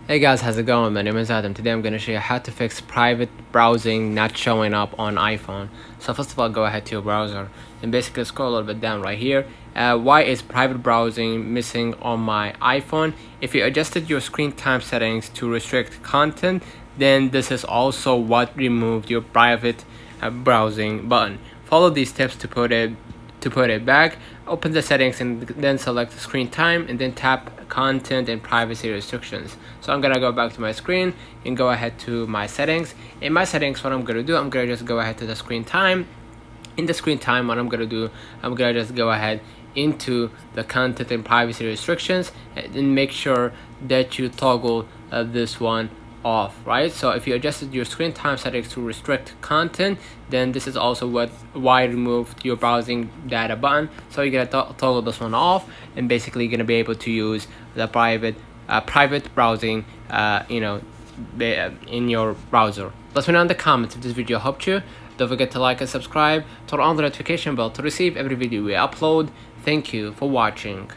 Hey guys, how's it going? My name is Adam. Today I'm going to show you how to fix private browsing not showing up on iPhone. So first of all, go ahead to your browser and basically scroll a little bit down right here. Why is private browsing missing on my iPhone? If you adjusted your screen time settings to restrict content, then this is also what removed your private browsing button. Follow these steps to put it back. Open the settings and then select screen time and then tap content and privacy restrictions. So I'm gonna go back to my screen and go ahead to my settings. In my settings, what I'm gonna do, I'm gonna just go ahead to the screen time. In the screen time, what I'm gonna do, I'm gonna just go ahead into the content and privacy restrictions and make sure that you toggle this one off, right? So if you adjusted your screen time settings to restrict content, then this is also why I removed your browsing data button. So you're gonna toggle this one off, and basically you're gonna be able to use the private browsing in your browser. Let me know in the comments if this video helped you. Don't forget to like and subscribe, turn on the notification bell to receive every video we upload. Thank you for watching.